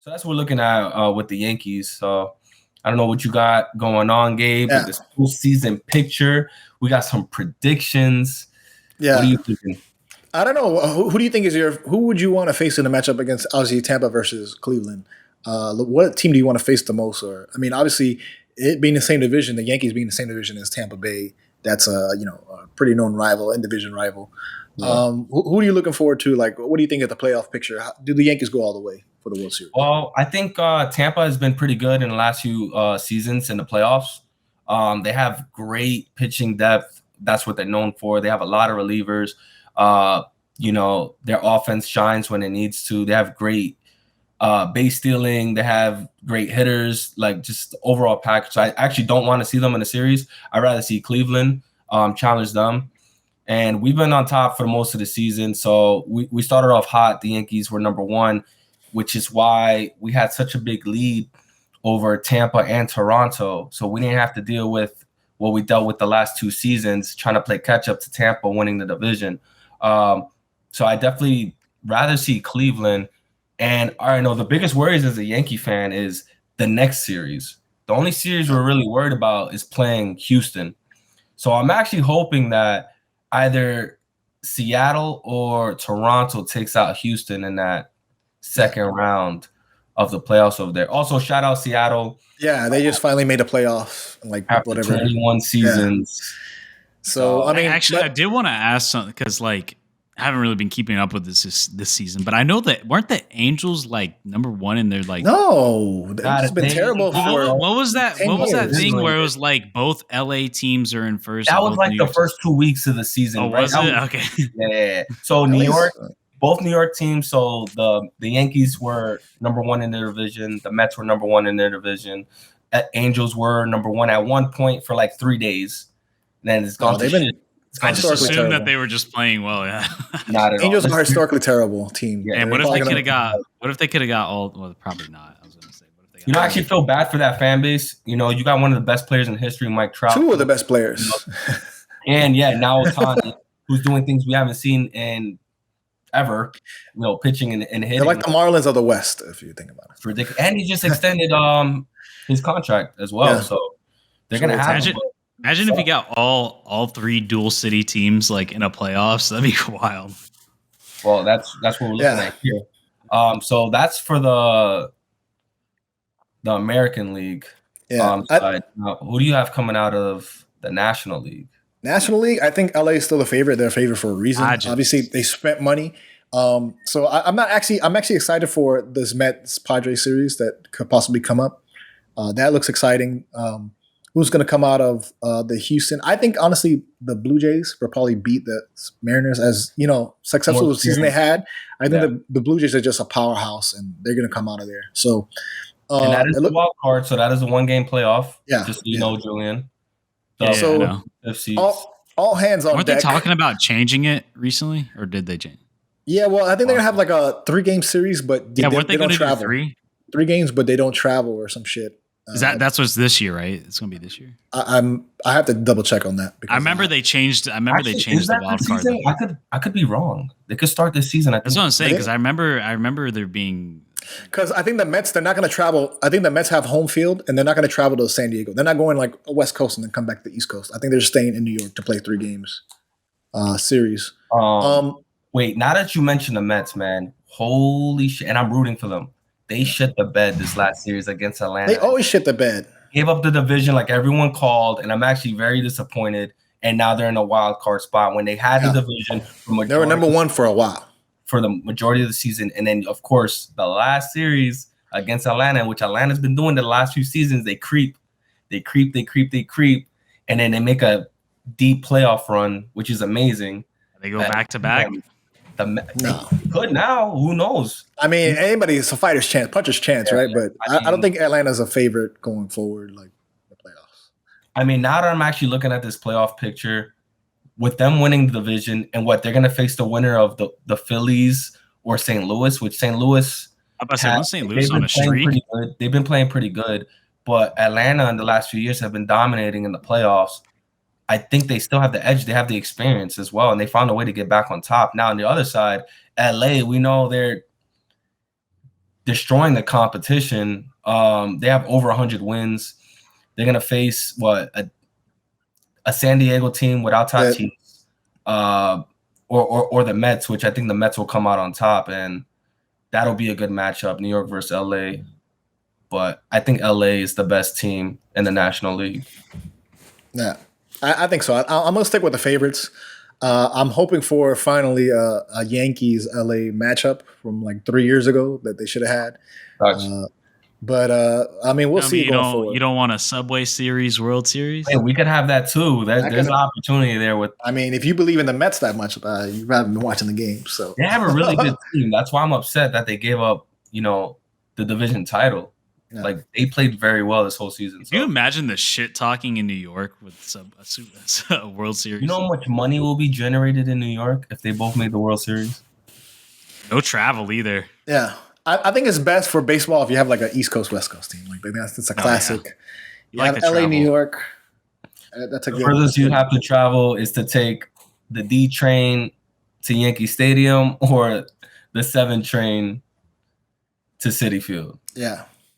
So that's what we're looking at with the Yankees. So I don't know what you got going on, Gabe, with this full season picture. We got some predictions. Yeah. What are you thinking? I don't know. Who do you think is who would you want to face in a matchup against, obviously, Tampa versus Cleveland? What team do you want to face the most? Or, I mean, obviously, it being the same division, the Yankees being the same division as Tampa Bay, that's a pretty known rival, in-division rival. Yeah. Who are you looking forward to? Like, what do you think of the playoff picture? Do the Yankees go all the way for the World Series? Well, I think Tampa has been pretty good in the last few seasons in the playoffs. They have great pitching depth. That's what they're known for. They have a lot of relievers. Their offense shines when it needs to. They have great base stealing. They have great hitters, like just the overall package. So I actually don't want to see them in a series. I'd rather see Cleveland challenge them. And we've been on top for most of the season. So we started off hot. The Yankees were number one, which is why we had such a big lead over Tampa and Toronto. So we didn't have to deal with what we dealt with the last two seasons, trying to play catch up to Tampa winning the division. So I definitely rather see Cleveland. And I know the biggest worries as a Yankee fan is the next series. The only series we're really worried about is playing Houston. So I'm actually hoping that either Seattle or Toronto takes out Houston in that second round of the playoffs over there. Also, shout out Seattle. Yeah, they just finally made a playoff, like after whatever 21 seasons. Yeah. So I mean, actually, I did want to ask something because, like, I haven't really been keeping up with this season, but I know that weren't the Angels like number one in their like? No, it's been terrible. What was that? What was that thing where it was like both LA teams are in first? That was like the first 2 weeks of the season. Oh, right? was it? Okay. Yeah. So New York, both New York teams. So the Yankees were number one in their division. The Mets were number one in their division. Angels were number one at one point for like 3 days. Then it's gone to shit. I just assumed that they were just playing well. Yeah, not at Angels all. are historically terrible team. Yeah, and what if they could have got? What if they could have got all? Well, probably not. I was going to say, what if they got? I actually feel bad for that fan base. You got one of the best players in history, Mike Trout. Two of the best players. And now Ohtani, who's doing things we haven't seen in ever. Pitching and hitting. They're like the Marlins of the West, if you think about it. It's ridiculous. And he just extended his contract as well. Yeah. So they're going to have him. Imagine if you got all three dual city teams like in a playoffs. That'd be wild. Well, that's what we're looking at here. So that's for the American League. Yeah. Who do you have coming out of the National League? National League, I think LA is still a favorite. They're a favorite for a reason. Obviously, they spent money. So I'm actually excited for this Mets Padres series that could possibly come up. That looks exciting. Who's going to come out of the Houston? I think, honestly, the Blue Jays will probably beat the Mariners as, successful season they had. I think the Blue Jays are just a powerhouse, and they're going to come out of there. So, and that is the wild card. So that is a 1-game playoff. Yeah. Just so you know, Julian. So all hands on deck. Weren't they talking about changing it recently, or did they change? Yeah, well, I think they're going to have like a 3-game series, but they don't travel. 3 games, but they don't travel or some shit. That's what's this year, right? It's going to be this year. I have to double check on that. I remember they changed. They changed the wild card. I could be wrong. They could start this season. That's what I'm saying because I remember there being. Because I think the Mets, they're not going to travel. I think the Mets have home field, and they're not going to travel to San Diego. They're not going like West Coast and then come back to the East Coast. I think they're staying in New York to play 3 games series. Wait, now that you mentioned the Mets, man, holy shit! And I'm rooting for them. They shit the bed this last series against Atlanta. They always shit the bed. Gave up the division like everyone called, and I'm actually very disappointed. And now they're in a wild card spot when they had the division. They were number one for a while. For the majority of the season. And then, of course, the last series against Atlanta, which Atlanta's been doing the last few seasons, they creep. And then they make a deep playoff run, which is amazing. They go back to back. No. Could now. Who knows? I mean, it's a fighter's chance, puncher's chance, right? But I don't think Atlanta's a favorite going forward, like the playoffs. I mean, now that I'm actually looking at this playoff picture, with them winning the division and what they're going to face the winner of the Phillies or St. Louis, which St. Louis. I'm about to say, St. Louis on a streak. They've been playing pretty good, but Atlanta in the last few years have been dominating in the playoffs. I think they still have the edge. They have the experience as well, and they found a way to get back on top. Now, on the other side, LA, we know they're destroying the competition. They have over 100 wins. They're gonna face a San Diego team without Tatis, or the Mets, which I think the Mets will come out on top, and that'll be a good matchup. New York versus LA, but I think LA is the best team in the National League. Yeah, I think so. I'm gonna stick with the favorites. I'm hoping for finally a Yankees LA matchup from like 3 years ago that they should have had. Gotcha. But I mean, we'll see going forward. You don't want a Subway Series, World Series? Hey, we could have that too. There's an opportunity there. I mean, if you believe in the Mets that much, you haven't been watching the game. So they have a really good team. That's why I'm upset that they gave up, the division title. Yeah. Like they played very well this whole season. Can you imagine the shit talking in New York with a World Series? You know how much money will be generated in New York if they both made the World Series? No travel either. Yeah. I think it's best for baseball if you have like an East Coast, West Coast team. Like that's a classic. Yeah. You like have LA, New York. That's a good. The furthest you have to travel is to take the D train to Yankee Stadium or the 7 train to Citi Field. Yeah.